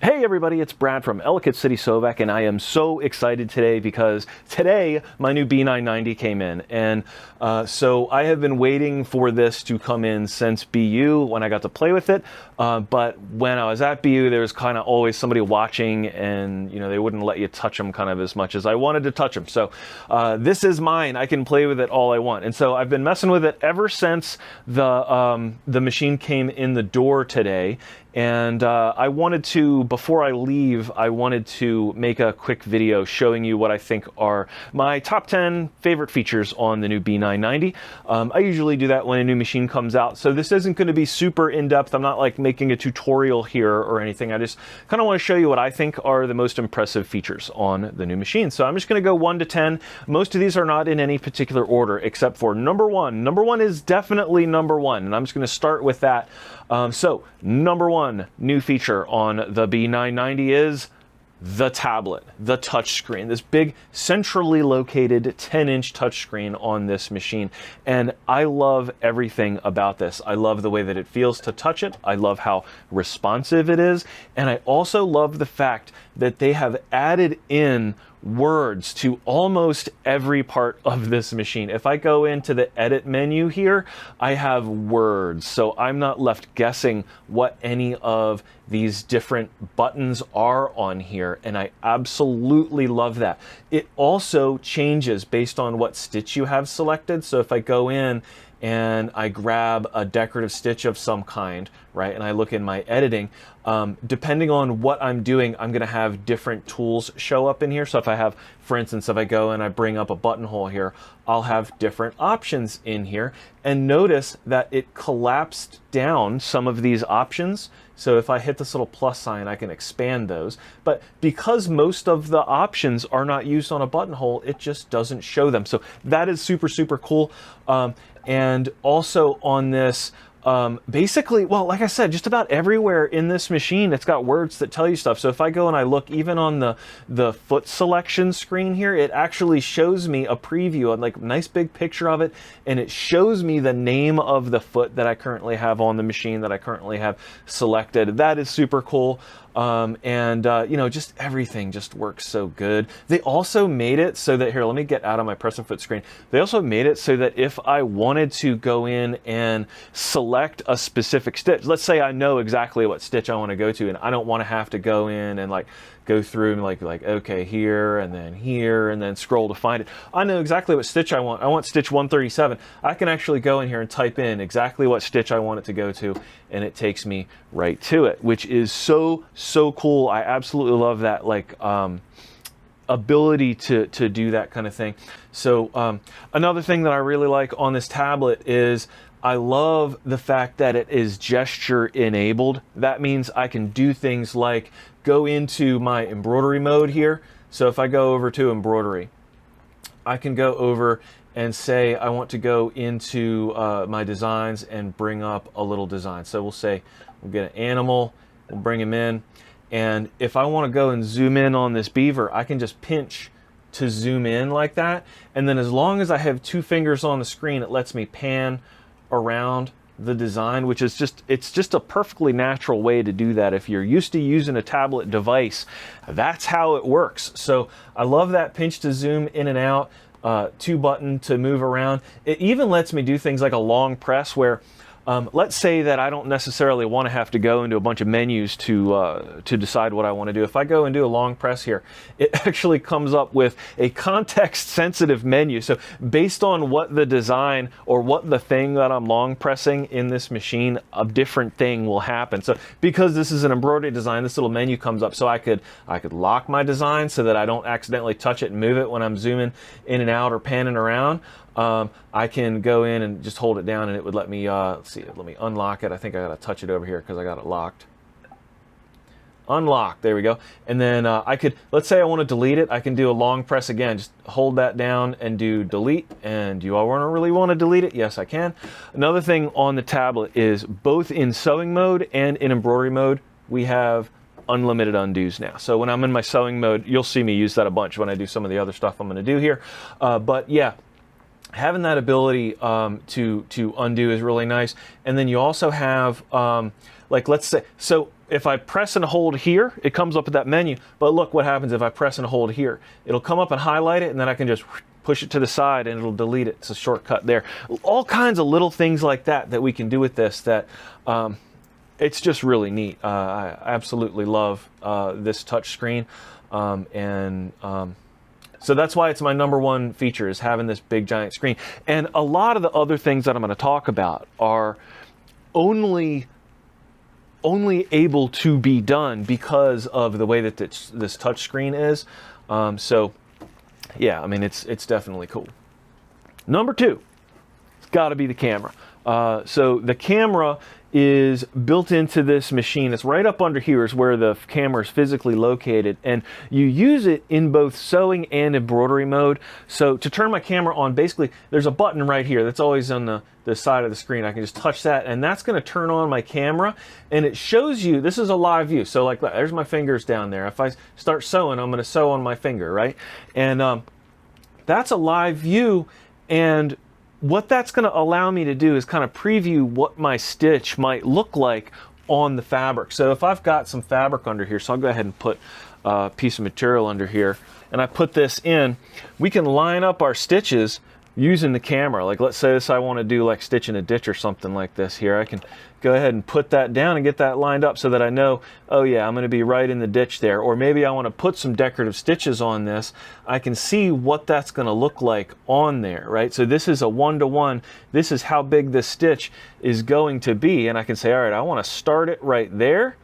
Hey everybody, it's Brad from Ellicott City Sovac, and I am so excited today because today my new B990 came in, and so I have been waiting for this to come in since BU when I got to play with it, but when I was at BU there was kind of always somebody watching, and they wouldn't let you touch them kind of as much as I wanted to touch them. So this is mine. I can play with it all I want, and so I've been messing with it ever since the machine came in the door today. And I wanted to, before I leave, I wanted to make a quick video showing you what I think are my top 10 favorite features on the new B990. I usually do that when a new machine comes out, so this isn't going to be super in-depth. I'm not like making a tutorial here or anything. I just kind of want to show you what I think are the most impressive features on the new machine. So I'm just going to go 1 to 10. Most of these are not in any particular order except for number 1. Number 1 is definitely number 1, and I'm just going to start with that. So number 1 new feature on the B990 is the tablet, the touchscreen, this big centrally located 10-inch touchscreen on this machine. And I love everything about this. I love the way that it feels to touch it. I love how responsive it is. And I also love the fact that they have added in words to almost every part of this machine. If I go into the edit menu here, I have words, so I'm not left guessing what any of these different buttons are on here, and I absolutely love that. It also changes based on what stitch you have selected. So if I go in and I grab a decorative stitch of some kind, right, and I look in my editing, depending on what I'm doing, I'm gonna have different tools show up in here. So if I have, for instance, if I go and I bring up a buttonhole here, I'll have different options in here. And notice that it collapsed down some of these options. So if I hit this little plus sign, I can expand those. But because most of the options are not used on a buttonhole, it just doesn't show them. So that is super, super cool. And also on this, basically, well, like I said, just about everywhere in this machine, it's got words that tell you stuff. So if I go and I look even on the foot selection screen here, it actually shows me a preview, like a nice big picture of it, and it shows me the name of the foot that I currently have on the machine, that I currently have selected. That is super cool. Just everything just works so good. They also made it so that, here, let me get out of my press and foot screen. They also made it so that if I wanted to go in and select a specific stitch, let's say I know exactly what stitch I want to go to, and I don't want to have to go in and like go through and like okay, here and then scroll to find it. I know exactly what stitch I want. I want stitch 137. I can actually go in here and type in exactly what stitch I want it to go to, and it takes me right to it, which is so cool. I absolutely love that, like ability to do that kind of thing. So another thing that I really like on this tablet is I love the fact that it is gesture enabled. That means I can do things like go into my embroidery mode here. So if I go over to embroidery, I can go over and say I want to go into my designs and bring up a little design. So we'll say we'll get an animal, we'll bring him in, and if I want to go and zoom in on this beaver, I can just pinch to zoom in like that. And then as long as I have 2 fingers on the screen, it lets me pan around the design, which is it's just a perfectly natural way to do that. If you're used to using a tablet device, that's how it works. So I love that pinch to zoom in and out, 2 button to move around. It even lets me do things like a long press where let's say that I don't necessarily want to have to go into a bunch of menus to decide what I want to do. If I go and do a long press here, it actually comes up with a context-sensitive menu. So based on what the design or what the thing that I'm long pressing in this machine, a different thing will happen. So because this is an embroidery design, this little menu comes up. So I could lock my design so that I don't accidentally touch it and move it when I'm zooming in and out or panning around. I can go in and just hold it down, and it would let me, let's see, let me unlock it. I think I gotta touch it over here because I got it locked. Unlock, there we go. And then I could, let's say I want to delete it, I can do a long press again, just hold that down and do delete. And do you all really want to delete it? Yes, I can. Another thing on the tablet is both in sewing mode and in embroidery mode, we have unlimited undos now. So when I'm in my sewing mode, you'll see me use that a bunch when I do some of the other stuff I'm going to do here. But yeah, having that ability to undo is really nice. And then you also have, like, let's say, so if I press and hold here, it comes up with that menu. But look what happens if I press and hold here. It'll come up and highlight it, and then I can just push it to the side and it'll delete it. It's a shortcut there. All kinds of little things like that we can do with this that it's just really neat. I absolutely love this touch screen. So that's why it's my #1 feature, is having this big giant screen. And a lot of the other things that I'm going to talk about are only able to be done because of the way that this touch screen is. So yeah, I mean, it's definitely cool. #2, it's got to be the camera. So the camera is built into this machine. It's right up under here is where the camera is physically located, and you use it in both sewing and embroidery mode. So to turn my camera on, basically there's a button right here that's always on the side of the screen. I can just touch that, and that's going to turn on my camera, and it shows you, this is a live view. So like, there's my fingers down there. If I start sewing, I'm going to sew on my finger, right? And that's a live view, and what that's going to allow me to do is kind of preview what my stitch might look like on the fabric. So if I've got some fabric under here, so I'll go ahead and put a piece of material under here, and I put this in, we can line up our stitches using the camera. Like, let's say I want to do like stitch in a ditch or something like this here. I can go ahead and put that down and get that lined up so that I know, oh yeah, I'm going to be right in the ditch there. Or maybe I want to put some decorative stitches on this. I can see what that's going to look like on there, right? So this is a 1-to-1. This is how big this stitch is going to be. And I can say, all right, I want to start it right there.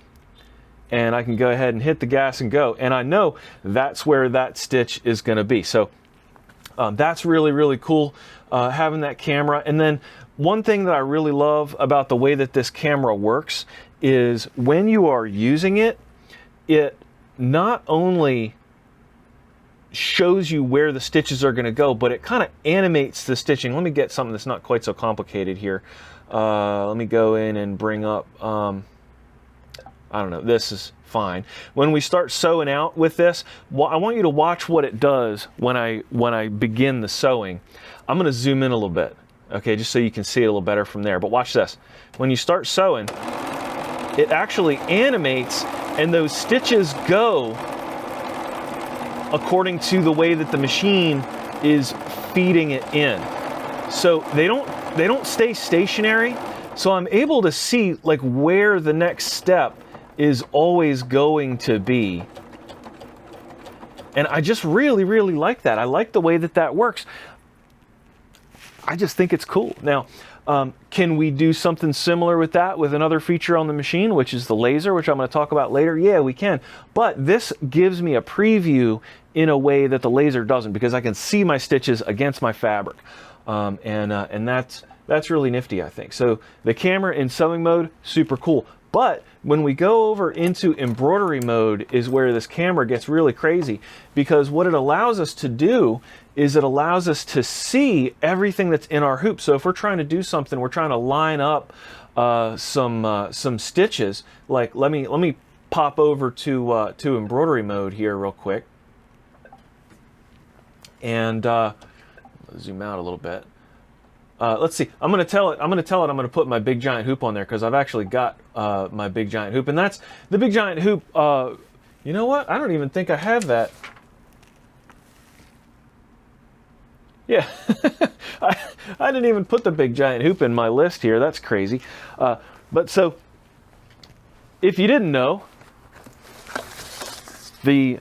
And I can go ahead and hit the gas and go. And I know that's where that stitch is going to be. So that's really, really cool, having that camera. And then one thing that I really love about the way that this camera works is when you are using it, it not only shows you where the stitches are going to go, but it kind of animates the stitching. Let me get something that's not quite so complicated here. Let me go in and bring up, I don't know, this is fine. When we start sewing out with this, I want you to watch what it does when I begin the sewing. I'm going to zoom in a little bit, okay, just so you can see it a little better from there. But watch this. When you start sewing, it actually animates, and those stitches go according to the way that the machine is feeding it in. So they don't stay stationary. So I'm able to see like where the next step is always going to be. And I just really, really like that. I like the way that that works. I just think it's cool. Now, can we do something similar with that with another feature on the machine, which is the laser, which I'm going to talk about later? Yeah, we can. But this gives me a preview in a way that the laser doesn't, because I can see my stitches against my fabric. And that's really nifty, I think. So the camera in sewing mode, super cool. But when we go over into embroidery mode is where this camera gets really crazy, because what it allows us to do is it allows us to see everything that's in our hoop. So if we're trying to do something, we're trying to line up some stitches. Like let me pop over to embroidery mode here real quick, and zoom out a little bit. Let's see. I'm going to tell it I'm going to put my big giant hoop on there, because I've actually got my big giant hoop, and that's the big giant hoop. You know what? I don't even think I have that. Yeah, I didn't even put the big giant hoop in my list here. That's crazy. But so, if you didn't know, the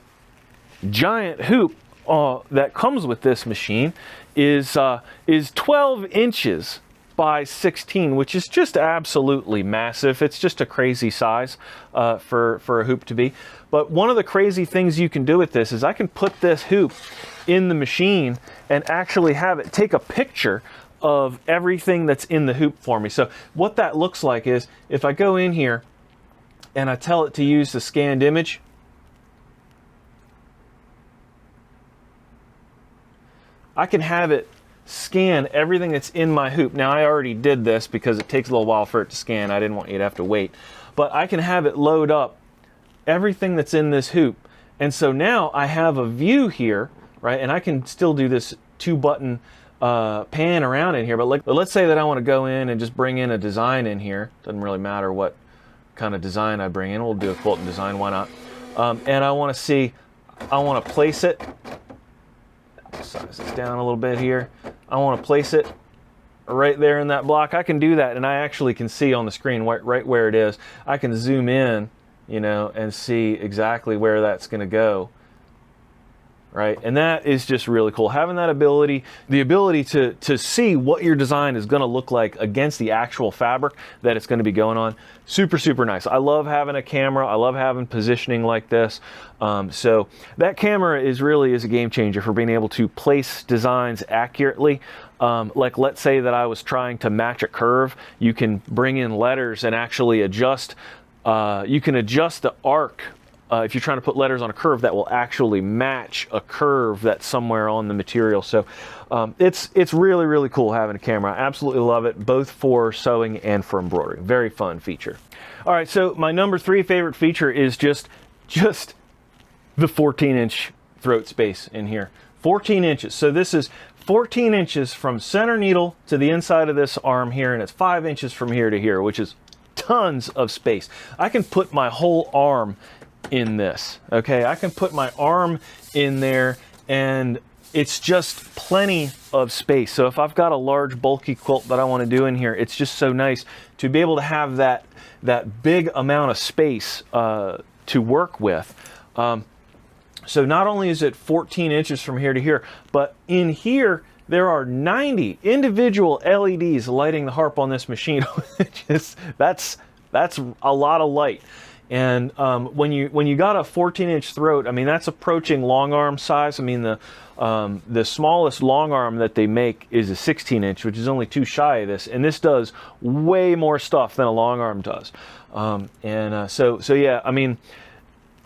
giant hoop that comes with this machine is 12 inches by 16, which is just absolutely massive. It's just a crazy size for a hoop to be. But one of the crazy things you can do with this is I can put this hoop in the machine and actually have it take a picture of everything that's in the hoop for me. So what that looks like is, if I go in here and I tell it to use the scanned image, I can have it scan everything that's in my hoop. Now, I already did this because it takes a little while for it to scan. I didn't want you to have to wait. But I can have it load up everything that's in this hoop. And so now I have a view here, right? And I can still do this 2-button pan around in here. But let's say that I want to go in and just bring in a design in here. Doesn't really matter what kind of design I bring in. We'll do a quilting design, why not? And I want to see, I want to place it, size this down a little bit here. I want to place it right there in that block. I can do that, and I actually can see on the screen right where it is. I can zoom in, you know, and see exactly where that's going to go. Right, and that is just really cool. Having that ability, the ability to see what your design is going to look like against the actual fabric that it's going to be going on. Super, super nice. I love having a camera. I love having positioning like this. So that camera is a game changer for being able to place designs accurately. Like let's say that I was trying to match a curve. You can bring in letters and actually adjust. You can adjust the arc. If you're trying to put letters on a curve that will actually match a curve that's somewhere on the material. So it's really, really cool having a camera. I absolutely love it, both for sewing and for embroidery. Very fun feature. All right, so my number 3 favorite feature is just the 14-inch throat space in here. 14 inches. So this is 14 inches from center needle to the inside of this arm here, and it's 5 inches from here to here, which is tons of space. I can put my whole arm in this. Okay, I can put my arm in there and it's just plenty of space. So if I've got a large bulky quilt that I want to do in here, it's just so nice to be able to have that big amount of space to work with. So not only is it 14 inches from here to here, but in here there are 90 individual LEDs lighting the harp on this machine. That's a lot of light. And when you got a 14-inch throat, I mean, that's approaching long arm size. I mean, the smallest long arm that they make is a 16-inch, which is only 2 shy of this, and this does way more stuff than a long arm does. So yeah, I mean,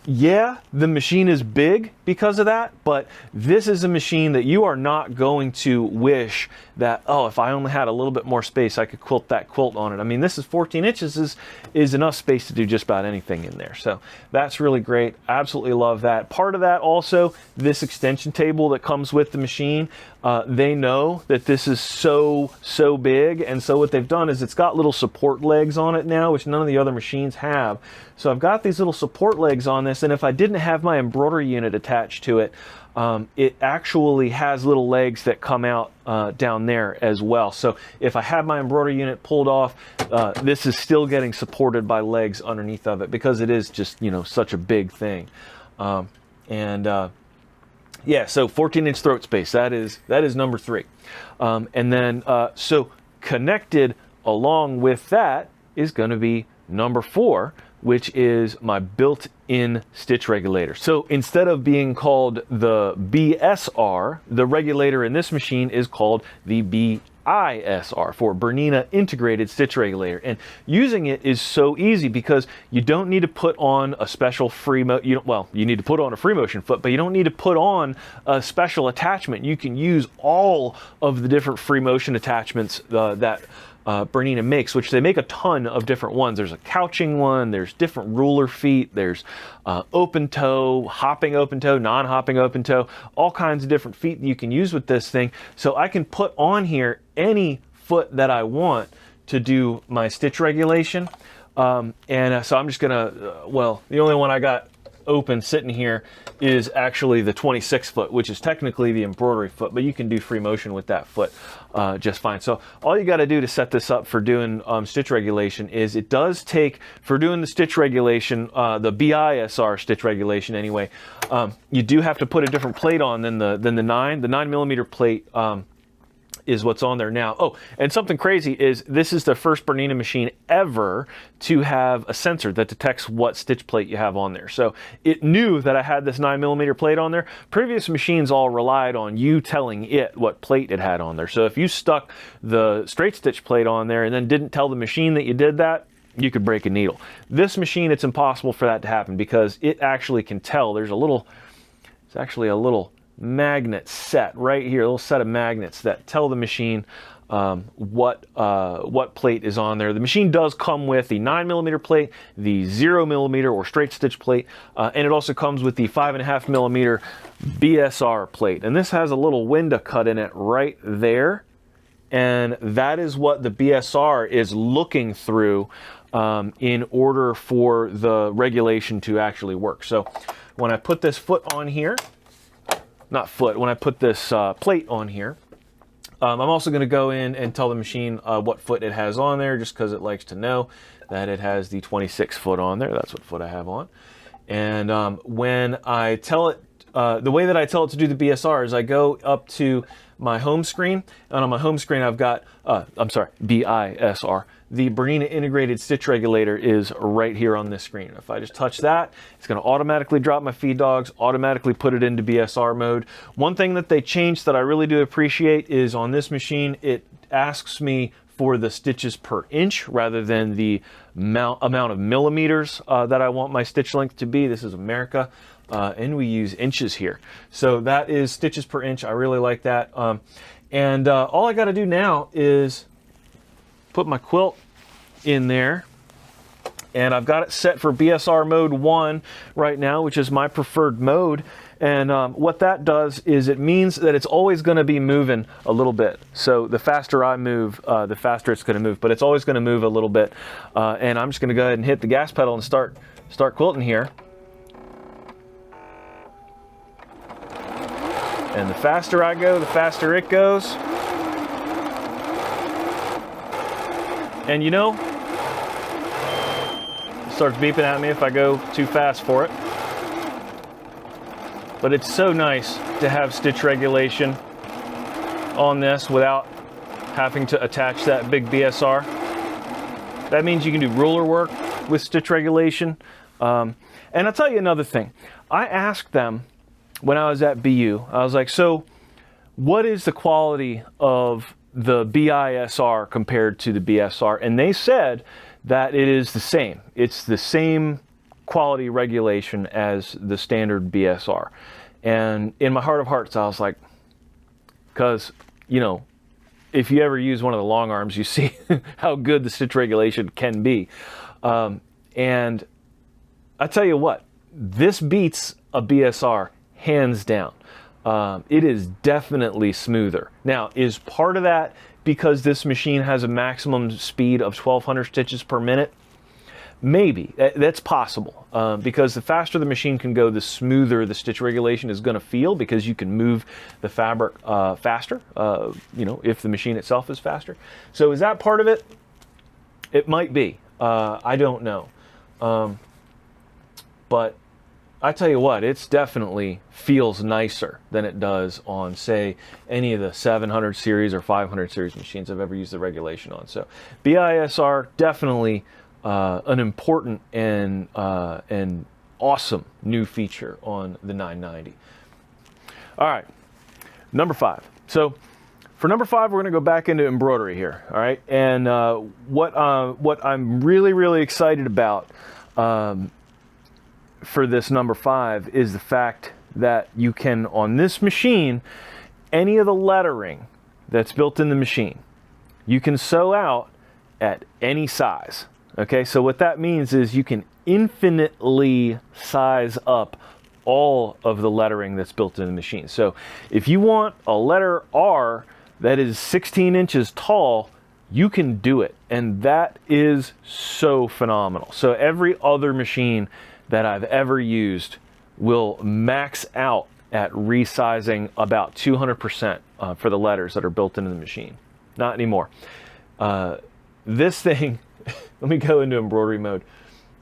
yeah, the machine is big because of that, but this is a machine that you are not going to wish that, oh, if I only had a little bit more space, I could quilt that quilt on it. I mean, this is 14 inches is enough space to do just about anything in there. So that's really great. Absolutely love that. Part of that also, this extension table that comes with the machine, they know that this is so big, and so what they've done is it's got little support legs on it now, which none of the other machines have. So I've got these little support legs on this, and if I didn't have my embroidery unit attached to it, it actually has little legs that come out down there as well. So if I had my embroidery unit pulled off, this is still getting supported by legs underneath of it because it is just, you know, such a big thing. Yeah, so 14-inch throat space, that is number 3. And then, so connected along with that is going to be number 4, which is my built-in stitch regulator. So instead of being called the BSR, the regulator in this machine is called the BISR, for BERNINA Integrated Stitch Regulator. And using it is so easy because you don't need to put on a special free motion, well, you need to put on a free motion foot, but you don't need to put on a special attachment. You can use all of the different free motion attachments that BERNINA makes, which they make a ton of different ones. There's a couching one, there's different ruler feet, there's open toe, hopping open toe, non-hopping open toe, all kinds of different feet that you can use with this thing. So I can put on here any foot that I want to do my stitch regulation. So I'm just gonna, well, the only one I got open sitting here is actually the 26 foot, which is technically the embroidery foot, but you can do free motion with that foot just fine. So all you got to do to set this up for doing stitch regulation is it does take, for doing the stitch regulation, the BISR stitch regulation anyway, you do have to put a different plate on than the 9mm plate is what's on there now. Oh, and something crazy is this is the first BERNINA machine ever to have a sensor that detects what stitch plate you have on there. So it knew that I had this 9mm plate on there. Previous machines all relied on you telling it what plate it had on there. So if you stuck the straight stitch plate on there and then didn't tell the machine that you did that, you could break a needle. This machine, it's impossible for that to happen because it actually can tell. There's actually a little magnet set right here, a little set of magnets that tell the machine what plate is on there. The machine does come with the 9mm plate, the 0mm or straight stitch plate, and it also comes with the 5.5mm BSR plate. And this has a little window cut in it right there, and that is what the BSR is looking through in order for the regulation to actually work. So when I put this foot on here, when I put this plate on here, I'm also going to go in and tell the machine what foot it has on there, just because it likes to know that it has the 26 foot on there. That's what foot I have on. And when I tell it, the way that I tell it to do the BSR is I go up to my home screen, and on my home screen I've got, BISR. The BERNINA integrated stitch regulator is right here on this screen. If I just touch that, it's going to automatically drop my feed dogs, automatically put it into BSR mode. One thing that they changed that I really do appreciate is on this machine, it asks me for the stitches per inch rather than the amount of millimeters that I want my stitch length to be. This is America, and we use inches here. So that is stitches per inch. I really like that. All I got to do now is put my quilt in there, and I've got it set for BSR mode 1 right now, which is my preferred mode. And what that does is it means that it's always going to be moving a little bit. So the faster I move, the faster it's going to move, but it's always going to move a little bit. And I'm just going to go ahead and hit the gas pedal and start quilting here. And the faster I go, the faster it goes. And you know, it starts beeping at me if I go too fast for it. But it's so nice to have stitch regulation on this without having to attach that big BSR. That means you can do ruler work with stitch regulation. And I'll tell you another thing. I asked them when I was at BU, I was like, so what is the quality of the BISR compared to the BSR? And they said that it is the same. It's the same quality regulation as the standard BSR. And in my heart of hearts, I was like, because, you know, if you ever use one of the long arms, you see how good the stitch regulation can be. And I tell you what, this beats a BSR hands down. It is definitely smoother. Now, is part of that because this machine has a maximum speed of 1,200 stitches per minute? Maybe. That's possible. Because the faster the machine can go, the smoother the stitch regulation is going to feel, because you can move the fabric faster, you know, if the machine itself is faster. So is that part of it? It might be. I don't know. But I tell you what, it's definitely feels nicer than it does on, say, any of the 700 series or 500 series machines I've ever used the regulation on. So BISR, definitely an important and awesome new feature on the 990. All right, number 5. So for number 5, we're going to go back into embroidery here. All right, and what I'm really excited about for this number 5 is the fact that you can, on this machine, any of the lettering that's built in the machine, you can sew out at any size. Okay, so what that means is you can infinitely size up all of the lettering that's built in the machine. So if you want a letter R that is 16 inches tall, you can do it. And that is so phenomenal. So every other machine that I've ever used will max out at resizing about 200% for the letters that are built into the machine. Not anymore. This thing, let me go into embroidery mode.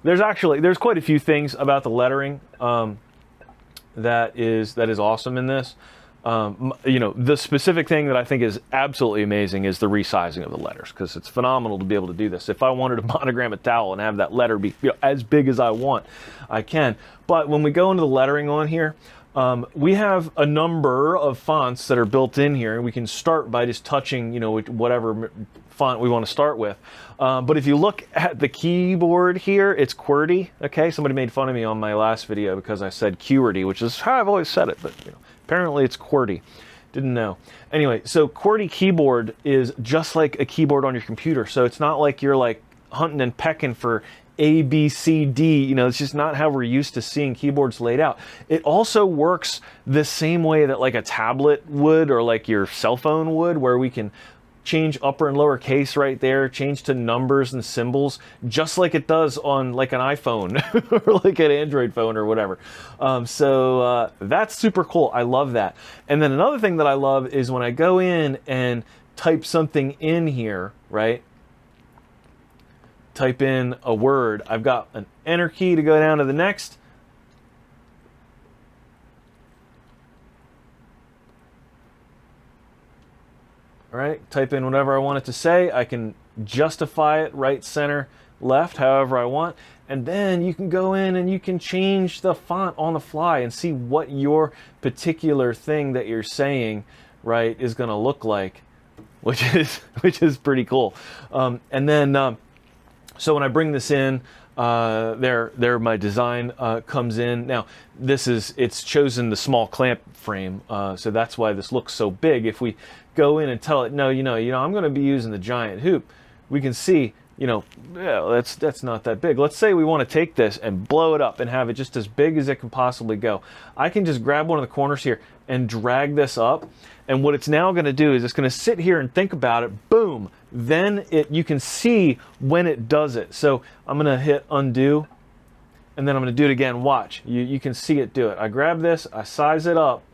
There's quite a few things about the lettering that is awesome in this. You know, the specific thing that I think is absolutely amazing is the resizing of the letters, because it's phenomenal to be able to do this. If I wanted to monogram a towel and have that letter be, you know, as big as I want, I can. But when we go into the lettering on here, we have a number of fonts that are built in here, and we can start by just touching, you know, whatever font we want to start with. But if you look at the keyboard here, it's QWERTY. Okay, somebody made fun of me on my last video because I said QWERTY, which is how I've always said it, but you know, apparently it's QWERTY. Didn't know. Anyway, so QWERTY keyboard is just like a keyboard on your computer. So it's not like you're like hunting and pecking for A, B, C, D. You know, it's just not how we're used to seeing keyboards laid out. It also works the same way that like a tablet would, or like your cell phone would, where we can change upper and lower case right there, change to numbers and symbols, just like it does on like an iPhone or like an Android phone or whatever. So that's super cool. I love that. And then another thing that I love is when I go in and type something in here, right? Type in a word. I've got an enter key to go down to the next. All right, type in whatever I want it to say. I can justify it right, center, left, however I want. And then you can go in and you can change the font on the fly and see what your particular thing that you're saying, right, is going to look like, which is pretty cool. And then, so when I bring this in, there my design comes in. Now, it's chosen the small clamp frame, so that's why this looks so big. If we go in and tell it, no, I'm going to be using the giant hoop, we can see, yeah, that's not that big. Let's say we want to take this and blow it up and have it just as big as it can possibly go. I can just grab one of the corners here and drag this up, and what it's now going to do is it's going to sit here and think about it. Boom! Then you can see when it does it. So I'm going to hit undo, and then I'm going to do it again. Watch. You can see it do it. I grab this, I size it up,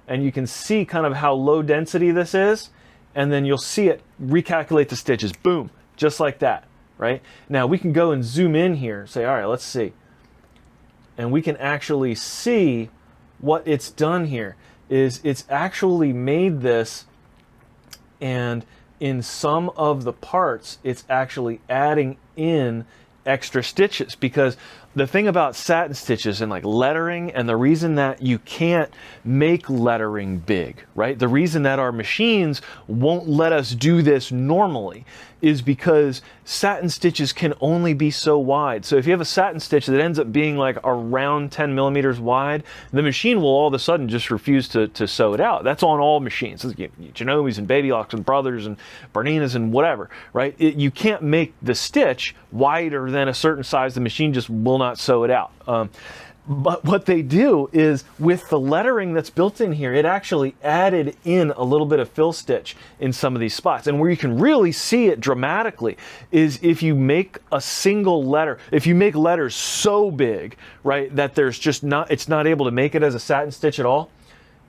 and you can see kind of how low density this is, and then you'll see it recalculate the stitches. Boom! Just like that, right? Now we can go and zoom in here, say, all right, let's see. And we can actually see what it's done here is it's actually made this, and in some of the parts, it's actually adding in extra stitches, because the thing about satin stitches and like lettering, and the reason that you can't make lettering big, right? The reason that our machines won't let us do this normally is because satin stitches can only be so wide. So if you have a satin stitch that ends up being like around 10 millimeters wide, the machine will all of a sudden just refuse to sew it out. That's on all machines. Genomes and Baby Locks and Brothers and Berninas and whatever, right? You can't make the stitch wider than a certain size. The machine just will not sew it out. But what they do is, with the lettering that's built in here, it actually added in a little bit of fill stitch in some of these spots. And where you can really see it dramatically is if you make a single letter, if you make letters so big, right, that it's not able to make it as a satin stitch at all.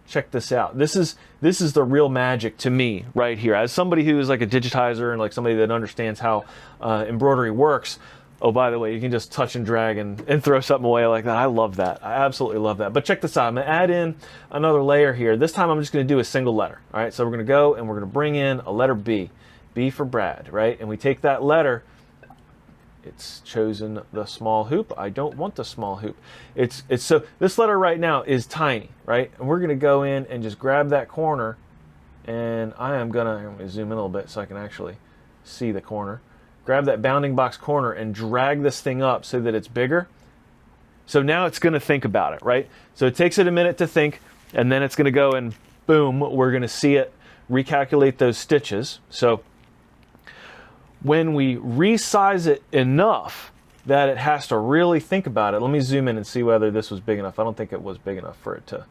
Check this out. This is the real magic to me right here. As somebody who is like a digitizer and like somebody that understands how embroidery works. Oh, by the way, you can just touch and drag and throw something away like that. I love that. I absolutely love that. But check this out. I'm going to add in another layer here. This time I'm just going to do a single letter. All right, so we're going to go and we're going to bring in a letter B. B for Brad, right? And we take that letter. It's chosen the small hoop. I don't want the small hoop. So this letter right now is tiny, right? And we're going to go in and just grab that corner. And I'm going to zoom in a little bit so I can actually see the corner. Grab that bounding box corner and drag this thing up so that it's bigger. So now it's going to think about it, right? So it takes it a minute to think, and then it's going to go and boom, we're going to see it recalculate those stitches. So when we resize it enough that it has to really think about it, let me zoom in and see whether this was big enough. I don't think it was big enough for it to.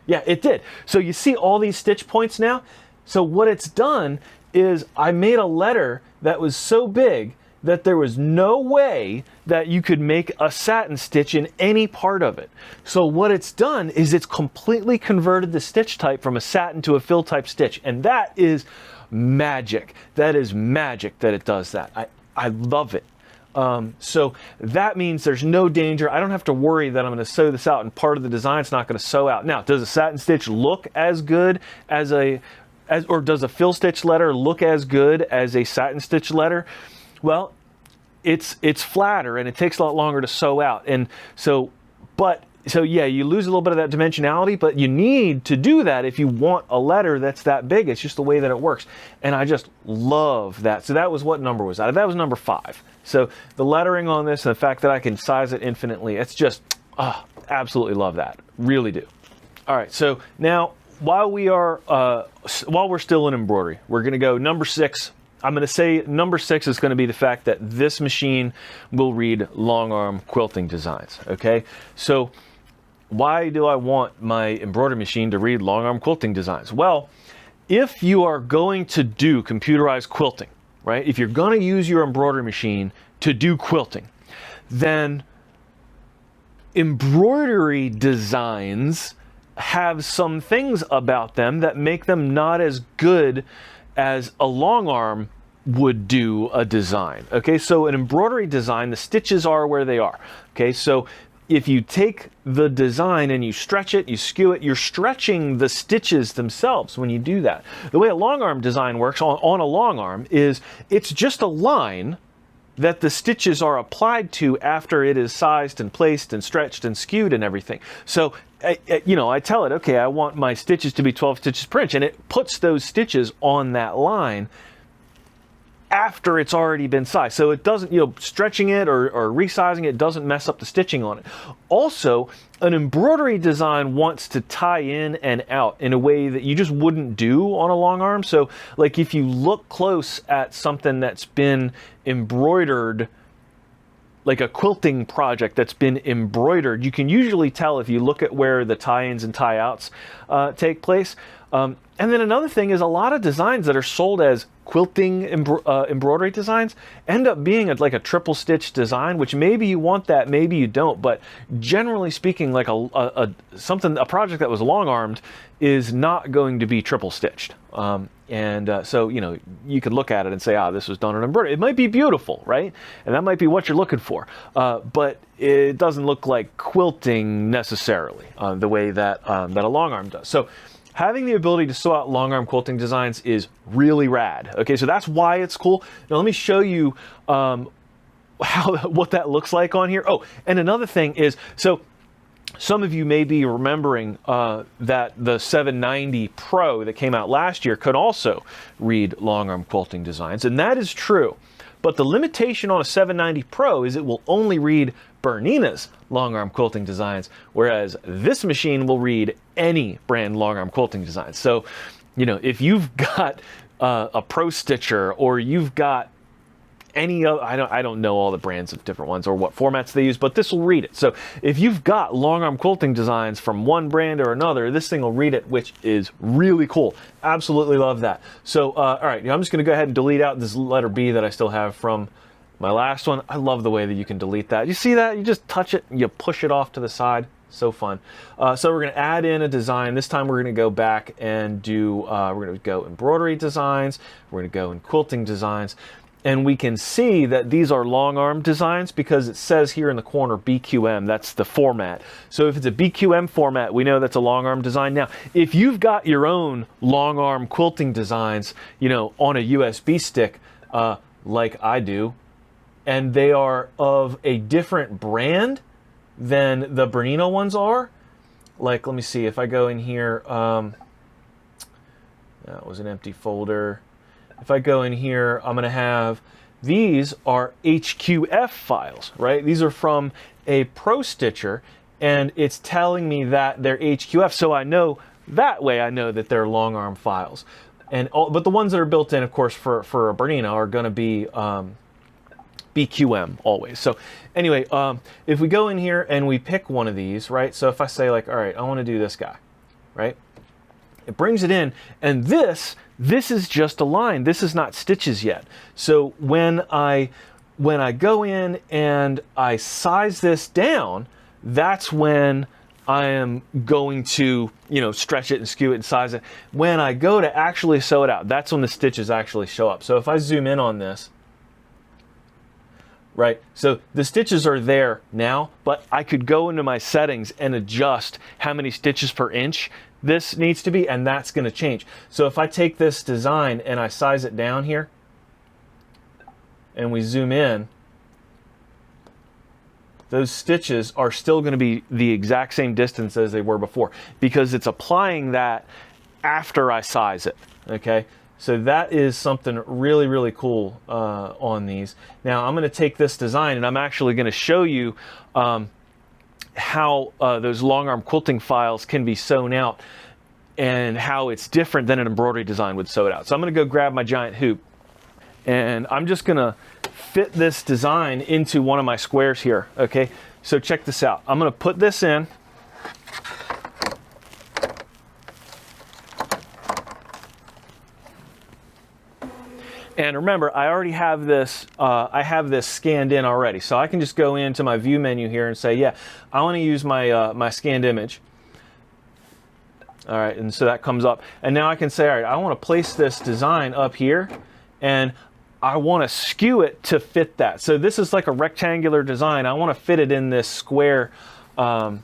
Yeah, it did. So you see all these stitch points now? So what it's done is I made a letter that was so big that there was no way that you could make a satin stitch in any part of it. So what it's done is it's completely converted the stitch type from a satin to a fill type stitch. And that is magic. That is magic that it does that. I love it. So that means there's no danger. I don't have to worry that I'm going to sew this out and part of the design's not going to sew out. Now, does a satin stitch look as good as or does a fill stitch letter look as good as a satin stitch letter? Well, it's flatter and it takes a lot longer to sew out. And so yeah, you lose a little bit of that dimensionality, but you need to do that if you want a letter that's that big. It's just the way that it works. And I just love that. So that was, what number was that? That was number 5. So the lettering on this and the fact that I can size it infinitely, it's just, absolutely love that. Really do. All right, so now, while we're still in embroidery, we're going to go number 6. I'm going to say number 6 is going to be the fact that this machine will read long arm quilting designs. Okay, so why do I want my embroidery machine to read long arm quilting designs? Well, if you are going to do computerized quilting, right? If you're going to use your embroidery machine to do quilting, then embroidery designs have some things about them that make them not as good as a long arm would do a design. Okay, so an embroidery design, the stitches are where they are. Okay, so if you take the design and you stretch it, you skew it, you're stretching the stitches themselves when you do that. The way a long arm design works on a long arm is it's just a line that the stitches are applied to after it is sized and placed and stretched and skewed and everything. So, you know, I tell it, okay, I want my stitches to be 12 stitches per inch, and it puts those stitches on that line after it's already been sized. So it doesn't, you know, stretching it or resizing it doesn't mess up the stitching on it. Also, an embroidery design wants to tie in and out in a way that you just wouldn't do on a long arm. So like if you look close at something that's been embroidered, like a quilting project that's been embroidered, you can usually tell if you look at where the tie-ins and tie-outs take place. And then another thing is a lot of designs that are sold as quilting embroidery designs end up being like a triple stitch design, which maybe you want that, maybe you don't. But generally speaking, like a project that was long armed is not going to be triple stitched. So, you know, you could look at it and say, ah, this was done on embroidery. It might be beautiful, right? And that might be what you're looking for. But it doesn't look like quilting necessarily the way that a long arm does. So having the ability to sew out long arm quilting designs is really rad. Okay, so that's why it's cool. Now let me show you what that looks like on here. Oh, and another thing is, so some of you may be remembering that the 790 Pro that came out last year could also read long arm quilting designs, and that is true. But the limitation on a 790 Pro is it will only read BERNINA's long arm quilting designs, whereas this machine will read any brand long arm quilting designs. So, you know, if you've got a Pro Stitcher or you've got any other, I don't know all the brands of different ones or what formats they use, but this will read it. So if you've got long arm quilting designs from one brand or another, this thing will read it, which is really cool. Absolutely love that. So, all right, I'm just going to go ahead and delete out this letter B that I still have from my last one. I love the way that you can delete that. You see that? You just touch it, and you push it off to the side. So fun. So we're going to add in a design. This time we're going to go back and do, we're going to go embroidery designs. We're going to go in quilting designs. And we can see that these are long arm designs because it says here in the corner BQM, that's the format. So if it's a BQM format, we know that's a long arm design. Now, if you've got your own long arm quilting designs, you know, on a USB stick, like I do, and they are of a different brand than the BERNINA ones are, like, let me see, if I go in here, that was an empty folder. If I go in here, I'm going to have, these are HQF files, right? These are from a Pro Stitcher, and it's telling me that they're HQF, so I know, that way I know that they're long arm files. And but the ones that are built in, of course, for a BERNINA are going to be BQM always. So anyway, if we go in here and we pick one of these, right? So if I say like, all right, I want to do this guy, right? It brings it in, and this is just a line. This is not stitches yet. So when I go in and I size this down, that's when I am going to, you know, stretch it and skew it and size it. When I go to actually sew it out, that's when the stitches actually show up. So if I zoom in on this, right, so the stitches are there now, but I could go into my settings and adjust how many stitches per inch this needs to be, and that's going to change. So if I take this design and I size it down here, and we zoom in, those stitches are still going to be the exact same distance as they were before, because it's applying that after I size it, okay? So that is something really, really cool on these. Now I'm going to take this design and I'm actually going to show you how those long arm quilting files can be sewn out and how it's different than an embroidery design would sew it out. So I'm going to go grab my giant hoop, and I'm just going to fit this design into one of my squares here, okay? So check this out. I'm going to put this in. And remember, I already have this, I have this scanned in already. So I can just go into my view menu here and say, yeah, I want to use my, my scanned image. All right, and so that comes up. And now I can say, all right, I want to place this design up here, and I want to skew it to fit that. So this is like a rectangular design. I want to fit it in this square, I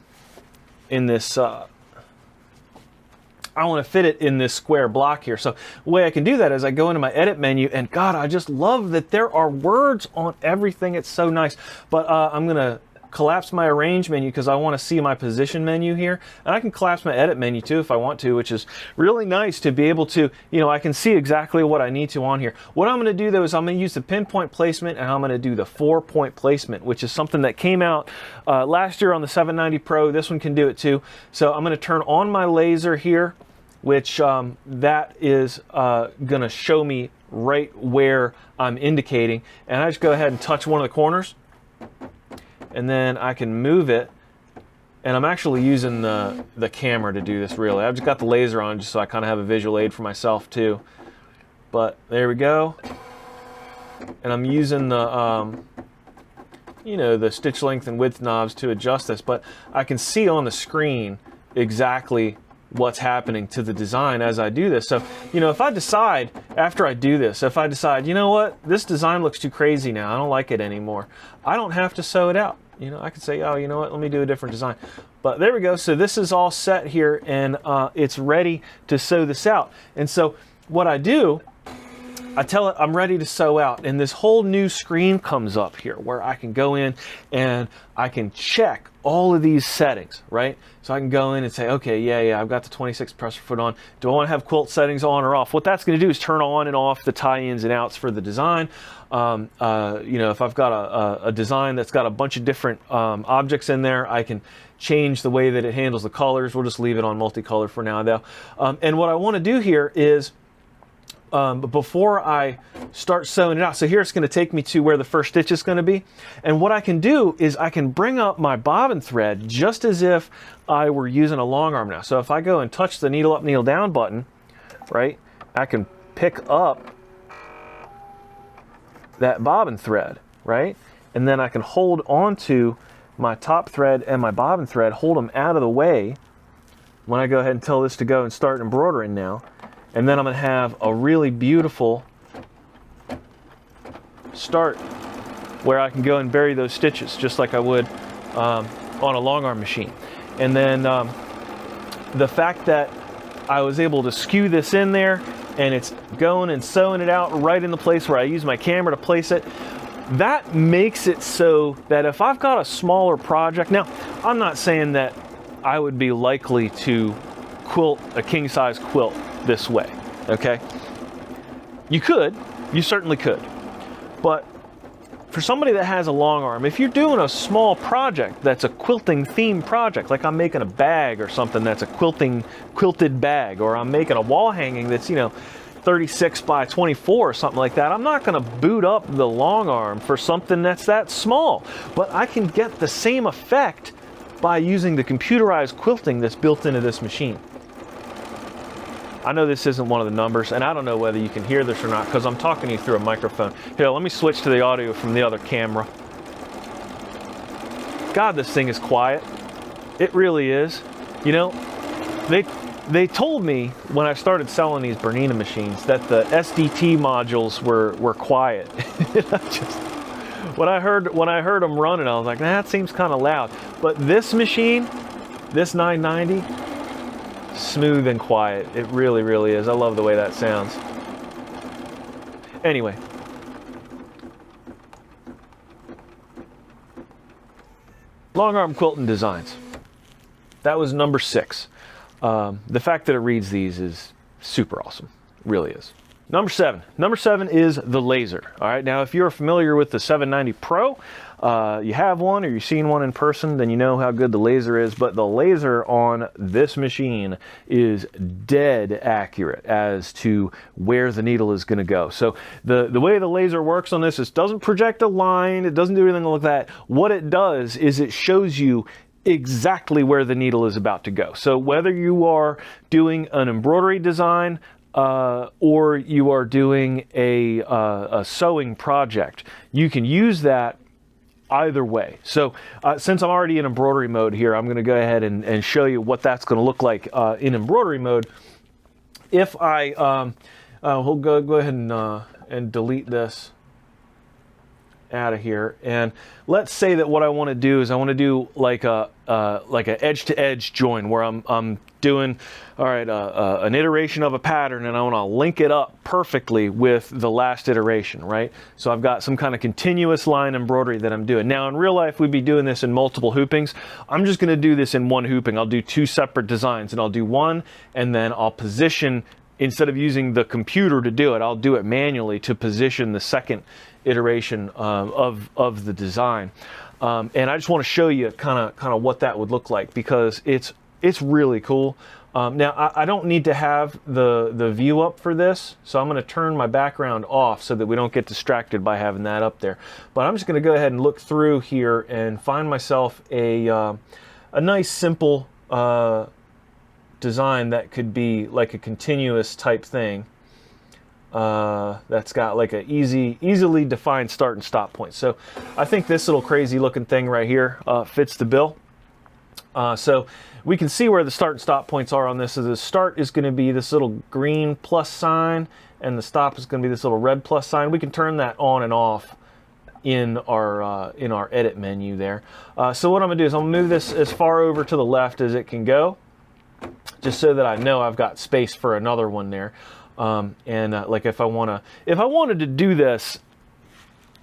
want to fit it in this square block here. So the way I can do that is I go into my edit menu, and God, I just love that there are words on everything. It's so nice. But I'm going to collapse my arrange menu because I want to see my position menu here. And I can collapse my edit menu too if I want to, which is really nice to be able to, you know, I can see exactly what I need to on here. What I'm going to do though is I'm going to use the pinpoint placement, and I'm going to do the 4-point placement, which is something that came out last year on the 790 Pro. This one can do it too. So I'm going to turn on my laser here, which that is going to show me right where I'm indicating. And I just go ahead and touch one of the corners, and then I can move it. And I'm actually using the camera to do this, really. I've just got the laser on just so I kind of have a visual aid for myself too. But there we go. And I'm using the, you know, the stitch length and width knobs to adjust this. But I can see on the screen exactly what's happening to the design as I do this. So, you know, if I decide after I do this, if I decide, you know what, this design looks too crazy now, I don't like it anymore, I don't have to sew it out. You know, I could say, oh, you know what, let me do a different design. But there we go. So this is all set here, and it's ready to sew this out. And so what I do, I tell it I'm ready to sew out, and this whole new screen comes up here where I can go in and I can check all of these settings, right? So I can go in and say, okay, yeah, I've got the 26 pressure foot on. Do I want to have quilt settings on or off? What that's going to do is turn on and off the tie-ins and outs for the design. You know, if I've got a design that's got a bunch of different objects in there, I can change the way that it handles the colors. We'll just leave it on multicolor for now, though. And what I want to do here is, before I start sewing it out, so here it's going to take me to where the first stitch is going to be. And what I can do is I can bring up my bobbin thread just as if I were using a long arm now. So if I go and touch the needle up, needle down button, right, I can pick up that bobbin thread, right? And then I can hold onto my top thread and my bobbin thread, hold them out of the way when I go ahead and tell this to go and start embroidering now. And then I'm going to have a really beautiful start where I can go and bury those stitches just like I would on a long arm machine. And then the fact that I was able to skew this in there and it's going and sewing it out right in the place where I use my camera to place it, that makes it so that if I've got a smaller project, now I'm not saying that I would be likely to quilt a king size quilt this way, okay? You could, you certainly could. But for somebody that has a long arm, if you're doing a small project that's a quilting theme project, like I'm making a bag or something that's a quilted bag, or I'm making a wall hanging that's, you know, 36 by 24 or something like that, I'm not going to boot up the long arm for something that's that small. But I can get the same effect by using the computerized quilting that's built into this machine. I know this isn't one of the numbers, and I don't know whether you can hear this or not because I'm talking to you through a microphone. Here, let me switch to the audio from the other camera. God, this thing is quiet. It really is. You know, they told me when I started selling these BERNINA machines that the SDT modules were quiet. When I heard them running, I was like, nah, that seems kind of loud. But this machine, this 990, smooth and quiet. It really, really is. I love the way that sounds. Anyway. Long arm quilting designs. That was number 6. The fact that it reads these is super awesome. Really is. Number 7. Number 7 is the laser. All right. Now, if you're familiar with the 790 Pro, you have one or you've seen one in person, then you know how good the laser is. But the laser on this machine is dead accurate as to where the needle is going to go. So the way the laser works on this is it doesn't project a line. It doesn't do anything like that. What it does is it shows you exactly where the needle is about to go. So whether you are doing an embroidery design, or you are doing a sewing project. You can use that either way. So since I'm already in embroidery mode here, I'm going to go ahead and show you what that's going to look like in embroidery mode. If I, we'll go ahead and delete this out of here, and let's say that what I want to do is I want to do like a edge-to-edge join where I'm doing, all right, an iteration of a pattern, and I want to link it up perfectly with the last iteration, right? So I've got some kind of continuous line embroidery that I'm doing. Now in real life we'd be doing this in multiple hoopings. I'm just going to do this in one hooping. I'll do two separate designs, and I'll do one, and then I'll position, instead of using the computer to do it, I'll do it manually to position the second iteration of the design. And I just want to show you kind of what that would look like, because it's really cool. Now I don't need to have the view up for this, so I'm going to turn my background off so that we don't get distracted by having that up there. But I'm just going to go ahead and look through here and find myself a nice simple design that could be like a continuous type thing. That's got like a easily defined start and stop point. So I think this little crazy looking thing right here fits the bill. So we can see where the start and stop points are on this. So the start is going to be this little green plus sign, and the stop is going to be this little red plus sign. We can turn that on and off in our edit menu there. So what I'm going to do is I'm going to move this as far over to the left as it can go, just so that I know I've got space for another one there. Like if I wanted to do this,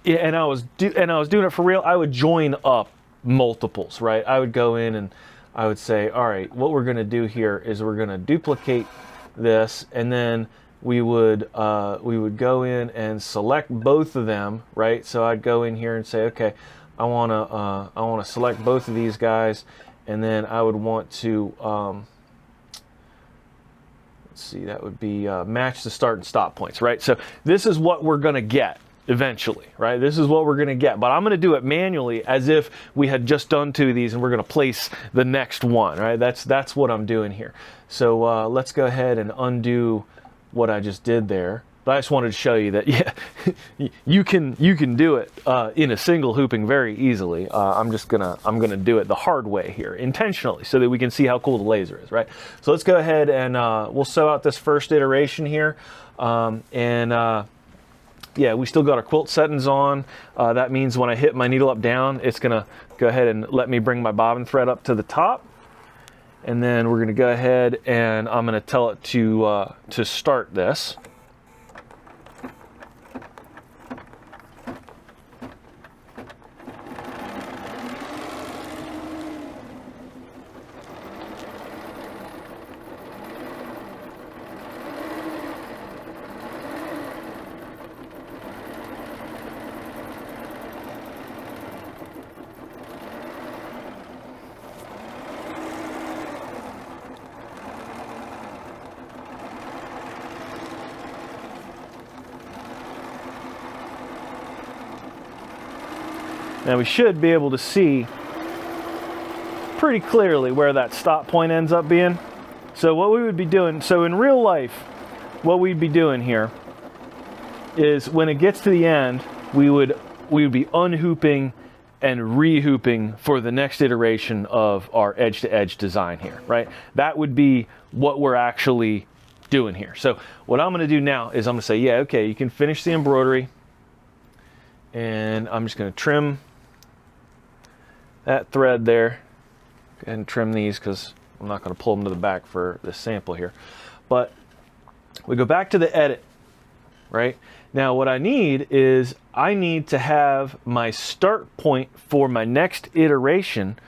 and I was doing it for real, I would join up multiples, right? I would go in and I would say, all right, what we're going to do here is we're going to duplicate this, and then we would go in and select both of them, right? So I'd go in here and say, okay, I want to select both of these guys, and then I would want to let's see, that would be match the start and stop points, right? So this is what we're going to get eventually, right? This is what we're going to get, but I'm going to do it manually as if we had just done two of these and we're going to place the next one, right? That's what I'm doing here. So let's go ahead and undo what I just did there. But I just wanted to show you that, yeah, you can do it in a single hooping very easily. I'm gonna do it the hard way here intentionally so that we can see how cool the laser is, right? So let's go ahead and we'll sew out this first iteration here, yeah, we still got our quilt settings on. That means when I hit my needle up down, it's gonna go ahead and let me bring my bobbin thread up to the top, and then we're gonna go ahead and I'm gonna tell it to start this. Now we should be able to see pretty clearly where that stop point ends up being. So what we would be doing, so in real life, what we'd be doing here is when it gets to the end, we would be unhooping and rehooping for the next iteration of our edge-to-edge design here, right? That would be what we're actually doing here. So what I'm going to do now is I'm going to say, yeah, okay, you can finish the embroidery, and I'm just going to trim that thread there. Go ahead and trim these because I'm not going to pull them to the back for this sample here. But we go back to the edit, right? Now what I need is I need to have my start point for my next iteration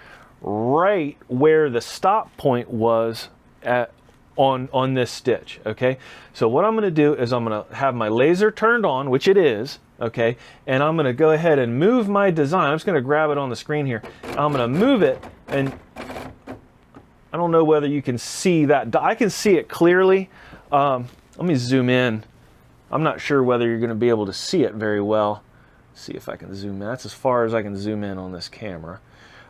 right where the stop point was at on this stitch, okay? So what I'm going to do is I'm going to have my laser turned on, which it is, okay, and I'm going to go ahead and move my design. I'm just going to grab it on the screen here. I'm going to move it, and I don't know whether you can see that. I can see it clearly. Let me zoom in. I'm not sure whether you're going to be able to see it very well. Let's see if I can zoom in. That's as far as I can zoom in on this camera.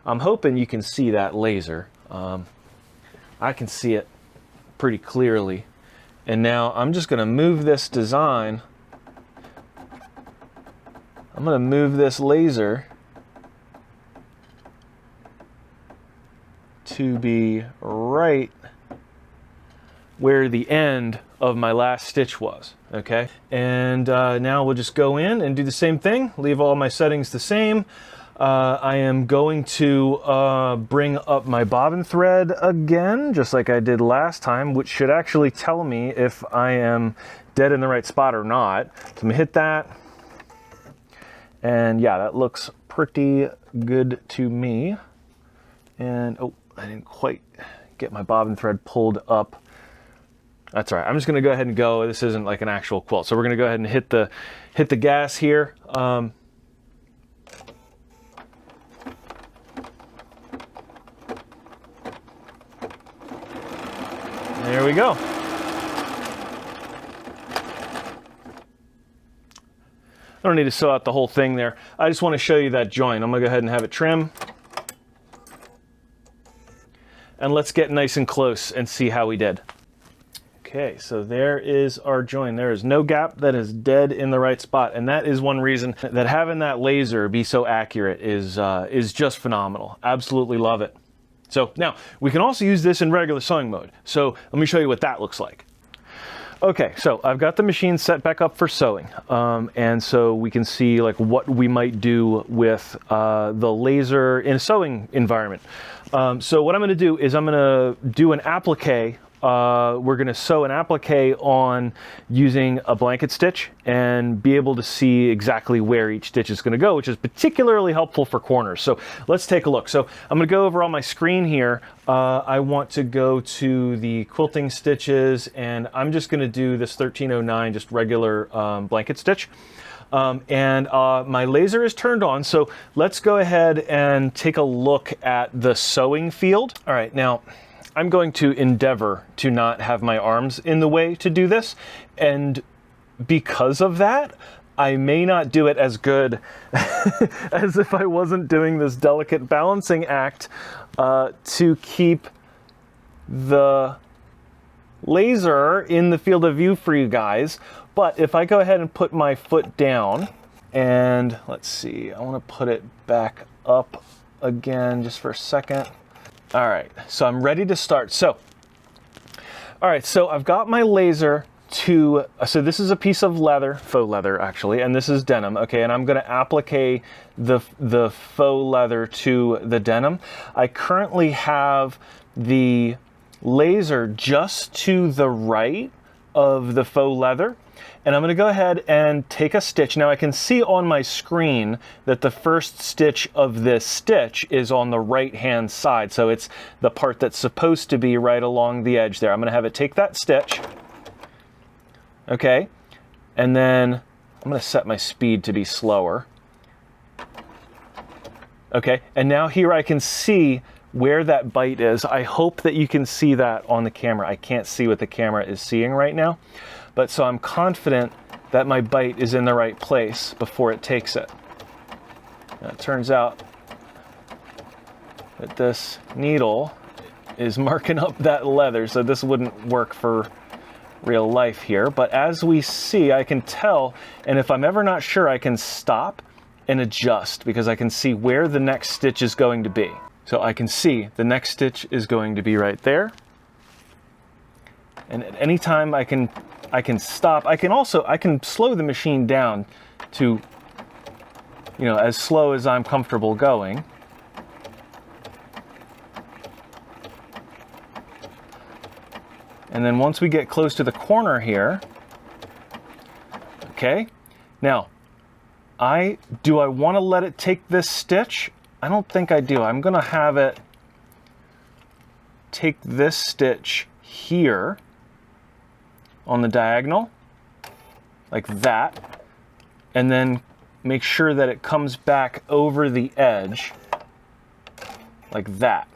I'm hoping you can see that laser. I can see it pretty clearly, And now I'm just going to move this design. I'm going to move this laser to be right where the end of my last stitch was, okay? And now we'll just go in and do the same thing, leave all my settings the same. I am going to bring up my bobbin thread again, just like I did last time, which should actually tell me if I am dead in the right spot or not. So I'm gonna hit that. And yeah, that looks pretty good to me. And oh, I didn't quite get my bobbin thread pulled up. That's all right. I'm just going to go ahead and go. This isn't like an actual quilt, so we're going to go ahead and hit the gas here. There we go. I don't need to sew out the whole thing there. I just want to show you that joint. I'm going to go ahead and have it trim. And let's get nice and close and see how we did. Okay, so there is our join. There is no gap, that is dead in the right spot. And that is one reason that having that laser be so accurate is just phenomenal. Absolutely love it. So now we can also use this in regular sewing mode. So let me show you what that looks like. Okay, so I've got the machine set back up for sewing. And so we can see like what we might do with the laser in a sewing environment. So what I'm gonna do is I'm gonna do an applique. We're going to sew an applique on using a blanket stitch and be able to see exactly where each stitch is going to go, which is particularly helpful for corners. So let's take a look. So I'm going to go over on my screen here. I want to go to the quilting stitches, and I'm just going to do this 1309, just regular blanket stitch. My laser is turned on, so let's go ahead and take a look at the sewing field. All right, now I'm going to endeavor to not have my arms in the way to do this, and because of that, I may not do it as good as if I wasn't doing this delicate balancing act to keep the laser in the field of view for you guys. But if I go ahead and put my foot down, and let's see, I want to put it back up again just for a second. All right, so I'm ready to start. So, all right, so I've got my laser to, so this is a piece of leather, faux leather actually, and this is denim, okay, and I'm gonna applique the faux leather to the denim. I currently have the laser just to the right of the faux leather, and I'm going to go ahead and take a stitch. Now I can see on my screen that the first stitch of this stitch is on the right hand side, so it's the part that's supposed to be right along the edge there. I'm going to have it take that stitch, okay, and then I'm going to set my speed to be slower. Okay, and now here I can see where that bite is. I hope that you can see that on the camera. I can't see what the camera is seeing right now, but so I'm confident that my bite is in the right place before it takes it. Now, it turns out that this needle is marking up that leather, so this wouldn't work for real life here, but as we see, I can tell, and if I'm ever not sure, I can stop and adjust because I can see where the next stitch is going to be. So I can see the next stitch is going to be right there. And at any time I can stop. I can slow the machine down to, you know, as slow as I'm comfortable going. And then once we get close to the corner here, okay, now do I want to let it take this stitch? I don't think I do. I'm going to have it take this stitch here on the diagonal, like that, and then make sure that it comes back over the edge, like that.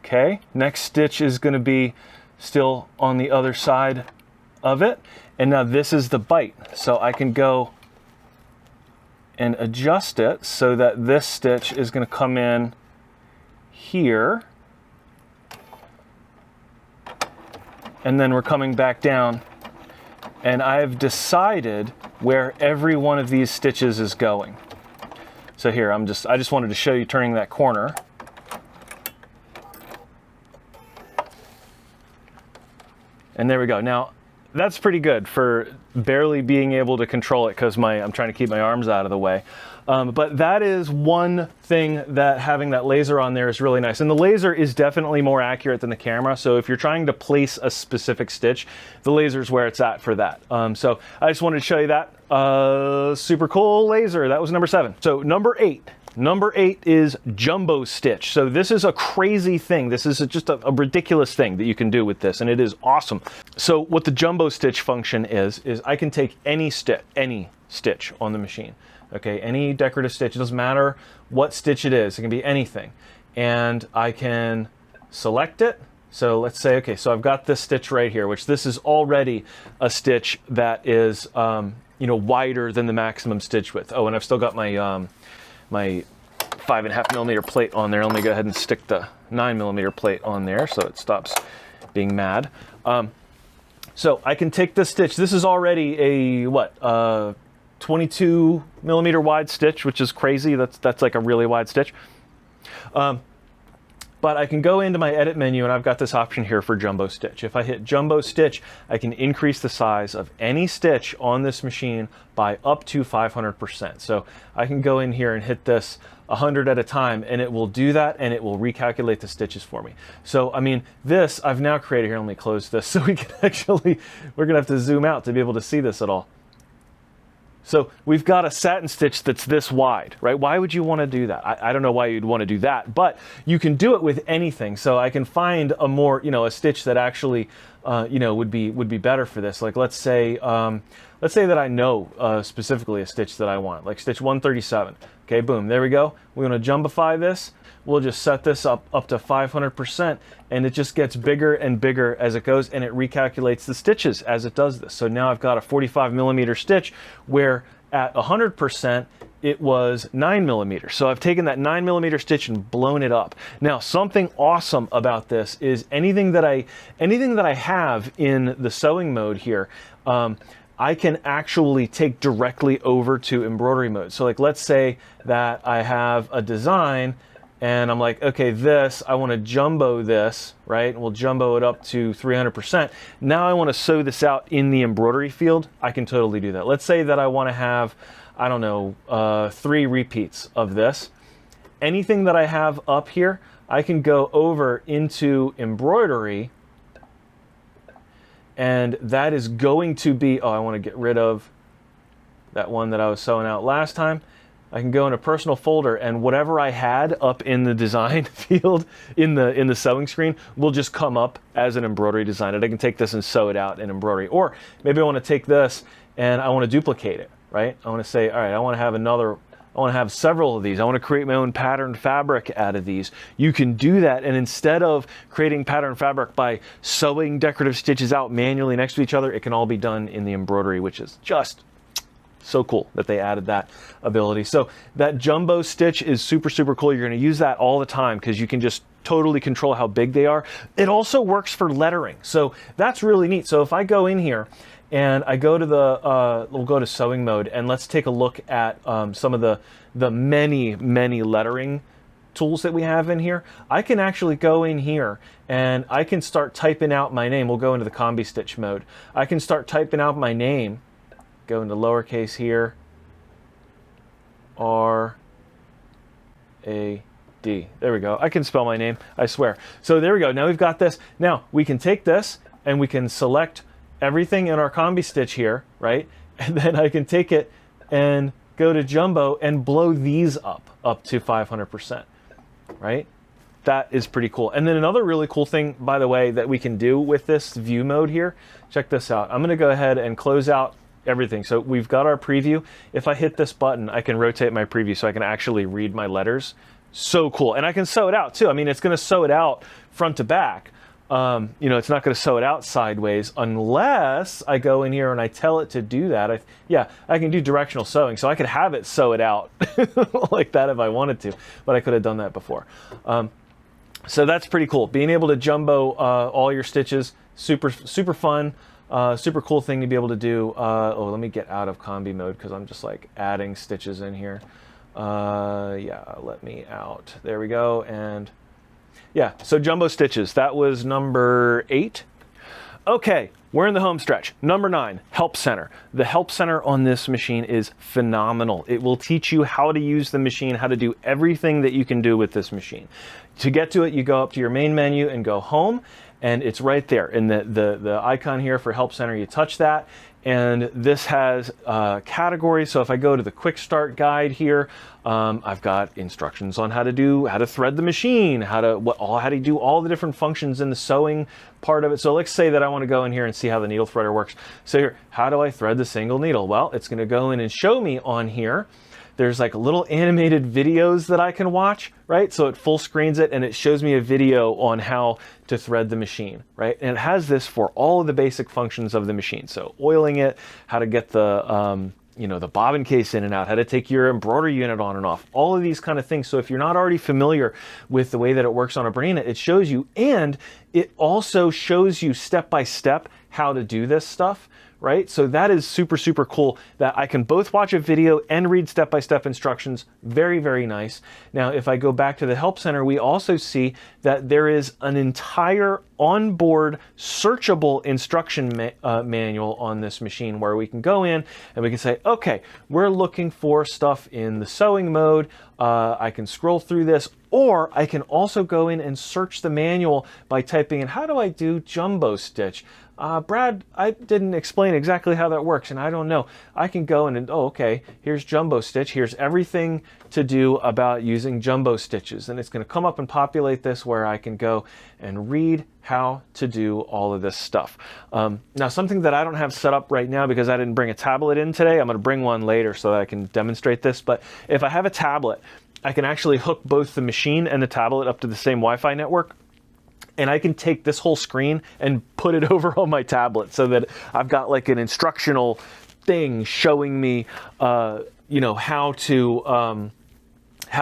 Okay, next stitch is going to be still on the other side of it, and now this is the bite, so I can go and adjust it so that this stitch is going to come in here. and then we're coming back down, and I've decided where every one of these stitches is going. So here, I just wanted to show you turning that corner. And there we go. Now, that's pretty good for barely being able to control it because I'm trying to keep my arms out of the way. But that is one thing that having that laser on there is really nice. And the laser is definitely more accurate than the camera. So if you're trying to place a specific stitch, the laser is where it's at for that. So I just wanted to show you that. Super cool laser. That was number 7. So number 8. Number 8 is jumbo stitch. So this is a crazy thing. This is just a ridiculous thing that you can do with this, and it is awesome. So what the jumbo stitch function is I can take any stitch on the machine. Okay, any decorative stitch. It doesn't matter what stitch it is. It can be anything. And I can select it. So let's say, okay, so I've got this stitch right here, which this is already a stitch that is, you know, wider than the maximum stitch width. Oh, and I've still got my my 5.5mm plate on there. Let me go ahead and stick the 9mm plate on there so it stops being mad. So I can take this stitch. This is already a, what, 22mm wide stitch, which is crazy. That's like a really wide stitch. But I can go into my edit menu and I've got this option here for jumbo stitch. If I hit jumbo stitch, I can increase the size of any stitch on this machine by up to 500%. So I can go in here and hit this 100 at a time and it will do that, and it will recalculate the stitches for me. So, I mean, this I've now created here. Let me close this so we can actually, we're gonna have to zoom out to be able to see this at all. So we've got a satin stitch that's this wide, right? Why would you want to do that? I don't know why you'd want to do that, but you can do it with anything. So I can find a more, you know, a stitch that actually, you know, would be better for this. Like let's say that I know specifically a stitch that I want, like stitch 137. Okay, boom, there we go. We're going to jumbify this. We'll just set this up to 500%, and it just gets bigger and bigger as it goes, and it recalculates the stitches as it does this. So now I've got a 45mm stitch where at 100% it was 9mm. So I've taken that 9mm stitch and blown it up. Now, something awesome about this is anything that I have in the sewing mode here, I can actually take directly over to embroidery mode. So like, let's say that I have a design and I'm like, okay, I want to jumbo this, right? And we'll jumbo it up to 300%. Now I want to sew this out in the embroidery field. I can totally do that. Let's say that I want to have, I don't know, 3 repeats of this. Anything that I have up here, I can go over into embroidery, and that is going to be, oh, I want to get rid of that one that I was sewing out last time. I can go in a personal folder, and whatever I had up in the design field in the sewing screen will just come up as an embroidery design. And I can take this and sew it out in embroidery. Or maybe I want to take this and I want to duplicate it, right? I want to say, all right, I want to have several of these. I want to create my own patterned fabric out of these. You can do that, and instead of creating patterned fabric by sewing decorative stitches out manually next to each other, it can all be done in the embroidery, which is just so cool that they added that ability. So that jumbo stitch is super, super cool. You're going to use that all the time because you can just totally control how big they are. It also works for lettering. So that's really neat. So if I go in here and I go to we'll go to sewing mode, and let's take a look at some of the many lettering tools that we have in here. I can actually go in here and I can start typing out my name. We'll go into the combi stitch mode. I can start typing out my name. Go into lowercase here, R-A-D. There we go. I can spell my name, I swear. So there we go. Now we've got this. Now we can take this and we can select everything in our combi stitch here, right? And then I can take it and go to jumbo and blow these up to 500%, right? That is pretty cool. And then another really cool thing, by the way, that we can do with this view mode here, check this out. I'm going to go ahead and close out everything. So we've got our preview. If I hit this button, I can rotate my preview so I can actually read my letters. So cool. And I can sew it out too. I mean, it's going to sew it out front to back. You know, it's not going to sew it out sideways unless I go in here and I tell it to do that. Yeah, I can do directional sewing. So I could have it sew it out like that if I wanted to, but I could have done that before. So that's pretty cool. Being able to jumbo all your stitches, super fun, super cool thing to be able to do. Oh, let me get out of combi mode because I'm just like adding stitches in here. Yeah, let me out. There we go. And yeah, so jumbo stitches. That was number 8. Okay, we're in the home stretch. Number 9, Help Center. The Help Center on this machine is phenomenal. It will teach you how to use the machine, how to do everything that you can do with this machine. To get to it, you go up to your main menu and go home, and it's right there. In the icon here for Help Center, you touch that, and this has categories. So if I go to the quick start guide here, I've got instructions on how to thread the machine, how to do all the different functions in the sewing part of it. So let's say that I want to go in here and see how the needle threader works. So here, how do I thread the single needle? Well, it's going to go in and show me on here. There's like little animated videos that I can watch, right? So it full screens it and it shows me a video on how to thread the machine, right? And it has this for all of the basic functions of the machine. So oiling it, how to get the, the bobbin case in and out, how to take your embroidery unit on and off, all of these kind of things. So if you're not already familiar with the way that it works on a Bernina, it shows you, and it also shows you step by step how to do this stuff. Right? So that is super cool that I can both watch a video and read step-by-step instructions. Very, very nice. Now, if I go back to the Help Center, we also see that there is an entire onboard searchable instruction manual on this machine where we can go in and we can say, okay, we're looking for stuff in the sewing mode. I can scroll through this, or I can also go in and search the manual by typing in, how do I do jumbo stitch? Brad, I didn't explain exactly how that works, and I don't know. I can go in and, oh, okay, here's jumbo stitch. Here's everything to do about using jumbo stitches. And it's going to come up and populate this where I can go and read how to do all of this stuff. Now, something that I don't have set up right now because I didn't bring a tablet in today, I'm going to bring one later so that I can demonstrate this. But if I have a tablet, I can actually hook both the machine and the tablet up to the same Wi-Fi network. And I can take this whole screen and put it over on my tablet so that I've got like an instructional thing showing me, how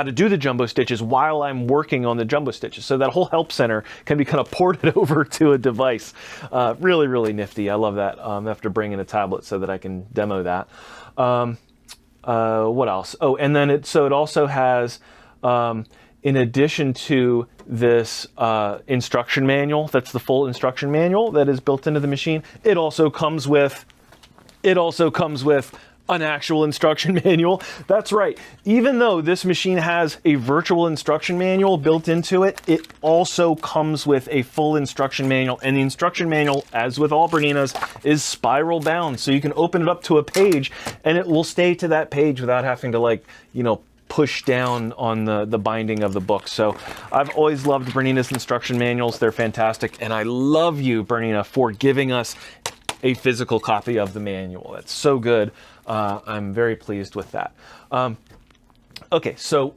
to do the jumbo stitches while I'm working on the jumbo stitches. So that whole Help Center can be kind of ported over to a device. Really, really nifty. I love that. I have to bring in a tablet so that I can demo that. What else? Oh, and then it also has, in addition to this instruction manual, that's the full instruction manual that is built into the machine, it also comes with an actual instruction manual. That's right. Even though this machine has a virtual instruction manual built into it, it also comes with a full instruction manual. And the instruction manual, as with all Berninas, is spiral bound. So you can open it up to a page and it will stay to that page without having to push down on the binding of the book. So I've always loved Bernina's instruction manuals. They're fantastic. And I love you, Bernina, for giving us a physical copy of the manual. That's so good. I'm very pleased with that. Okay, so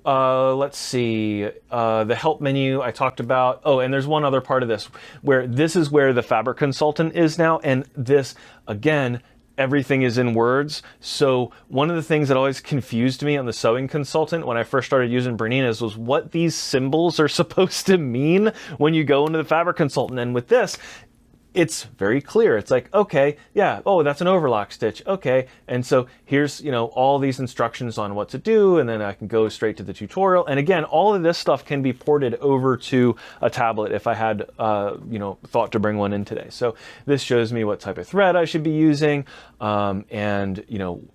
let's see. The help menu I talked about. Oh, and there's one other part of this where this is where the fabric consultant is now. And this, again, everything is in words. So one of the things that always confused me on the sewing consultant when I first started using Berninas was what these symbols are supposed to mean when you go into the fabric consultant. And with this, it's very clear. It's like, okay, yeah, oh, that's an overlock stitch. Okay. And so here's, all these instructions on what to do. And then I can go straight to the tutorial. And again, all of this stuff can be ported over to a tablet if I had, thought to bring one in today. So this shows me what type of thread I should be using, and,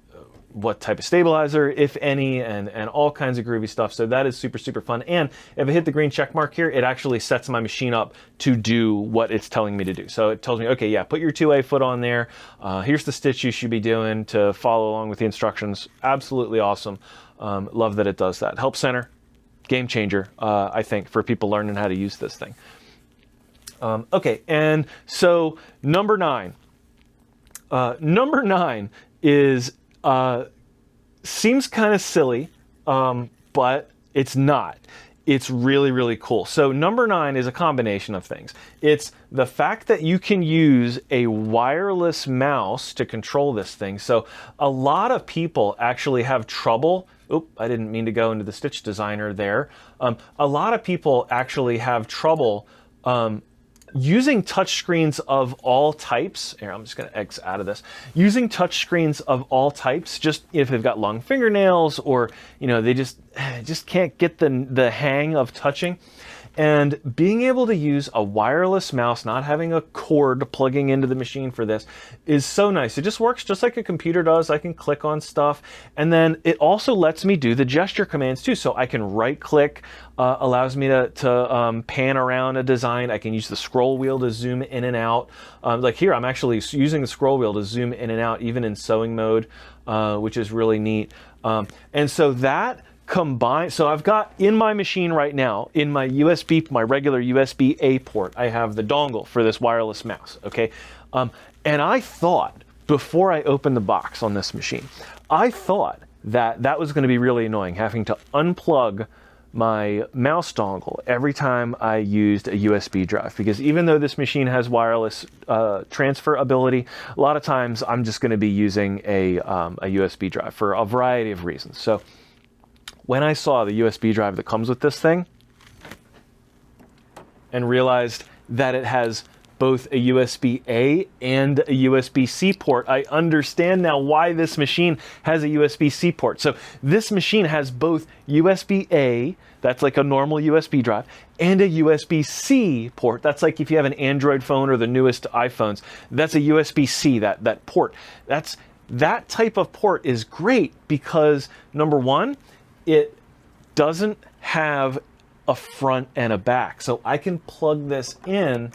what type of stabilizer, if any, and all kinds of groovy stuff. So that is super, super fun. And if I hit the green check mark here, it actually sets my machine up to do what it's telling me to do. So it tells me, okay, yeah, put your 2A foot on there. Here's the stitch you should be doing to follow along with the instructions. Absolutely awesome. Love that it does that. Help Center, game changer, I think, for people learning how to use this thing. Okay, and so number 9. Number 9 is seems kind of silly, but it's not. It's really, really cool. So number 9 is a combination of things. It's the fact that you can use a wireless mouse to control this thing. So a lot of people actually have trouble oop, I didn't mean to go into the stitch designer there. A lot of people actually have trouble using touchscreens of all types. Here, I'm just going to X out of this. Using touchscreens of all types, just if they've got long fingernails or, you know, they just can't get the hang of touching. And being able to use a wireless mouse, not having a cord plugging into the machine for this, is so nice. It just works just like a computer does. I can click on stuff, and then it also lets me do the gesture commands too. So I can right click, allows me to pan around a design. I can use the scroll wheel to zoom in and out. Like here, I'm actually using the scroll wheel to zoom in and out, even in sewing mode, which is really neat. And so that combined, so I've got in my machine right now, in my USB, my regular USB-A port, I have the dongle for this wireless mouse, okay? And I thought, before I opened the box on this machine, I thought that that was going to be really annoying, having to unplug my mouse dongle every time I used a USB drive, because even though this machine has wireless transfer ability, a lot of times I'm just going to be using a USB drive for a variety of reasons. So when I saw the USB drive that comes with this thing and realized that it has both a USB-A and a USB-C port, I understand now why this machine has a USB-C port. So this machine has both USB-A, that's like a normal USB drive, and a USB-C port. That's like if you have an Android phone or the newest iPhones, that's a USB-C, that port. That type of port is great because, number one, it doesn't have a front and a back. So I can plug this in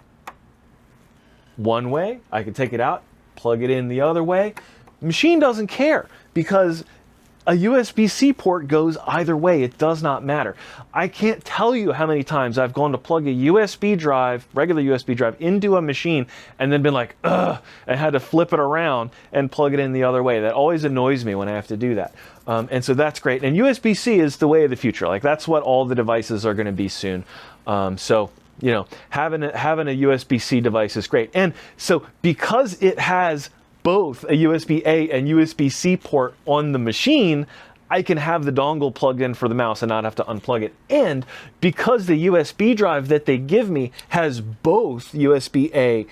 one way, I can take it out, plug it in the other way. Machine doesn't care because a USB-C port goes either way. It does not matter. I can't tell you how many times I've gone to plug a USB drive, regular USB drive, into a machine and then been like, ugh, and had to flip it around and plug it in the other way. That always annoys me when I have to do that. And so that's great. And USB-C is the way of the future. Like that's what all the devices are going to be soon. So, you know, having a USB-C device is great. And so because it has both a USB-A and USB-C port on the machine, I can have the dongle plugged in for the mouse and not have to unplug it. And because the USB drive that they give me has both USB-A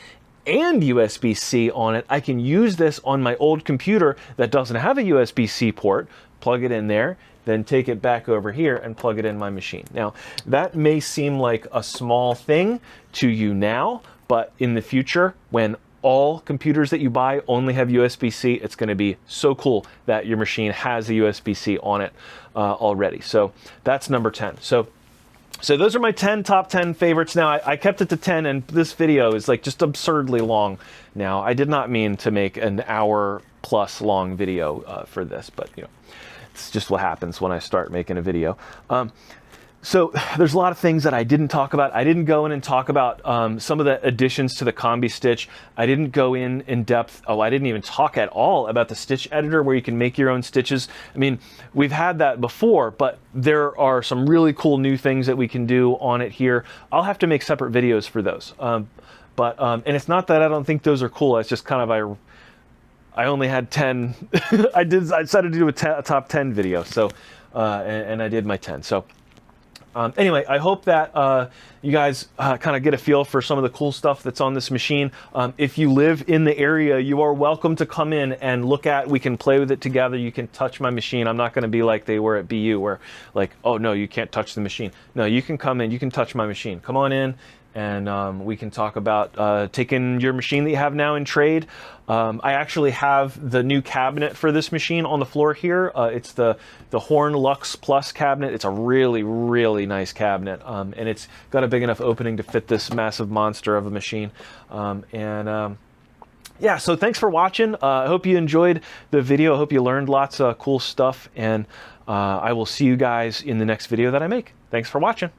and USB-C on it, I can use this on my old computer that doesn't have a USB-C port, plug it in there, then take it back over here and plug it in my machine. Now, that may seem like a small thing to you now, but in the future, when all computers that you buy only have USB-C, it's going to be so cool that your machine has a USB-C on it already. So that's number 10. So those are my top 10 favorites. Now, I kept it to 10, and this video is like just absurdly long now. I did not mean to make an hour plus long video for this, but you know, it's just what happens when I start making a video. So there's a lot of things that I didn't talk about. I didn't go in and talk about some of the additions to the combi stitch. I didn't go in depth. Oh, I didn't even talk at all about the stitch editor where you can make your own stitches. I mean, we've had that before, but there are some really cool new things that we can do on it here. I'll have to make separate videos for those. And it's not that I don't think those are cool. It's just kind of I only had 10. I decided to do a top 10 video. So and I did my 10. So. Anyway, I hope that you guys kind of get a feel for some of the cool stuff that's on this machine. If you live in the area, you are welcome to come in and look at. We can play with it together. You can touch my machine. I'm not going to be like they were at BU where like, oh no, you can't touch the machine. No, you can come in. You can touch my machine. Come on in. And we can talk about taking your machine that you have now in trade. I actually have the new cabinet for this machine on the floor here. It's the Horn Lux Plus cabinet. It's a really, really nice cabinet. And it's got a big enough opening to fit this massive monster of a machine. Yeah, so thanks for watching. I hope you enjoyed the video. I hope you learned lots of cool stuff. And I will see you guys in the next video that I make. Thanks for watching.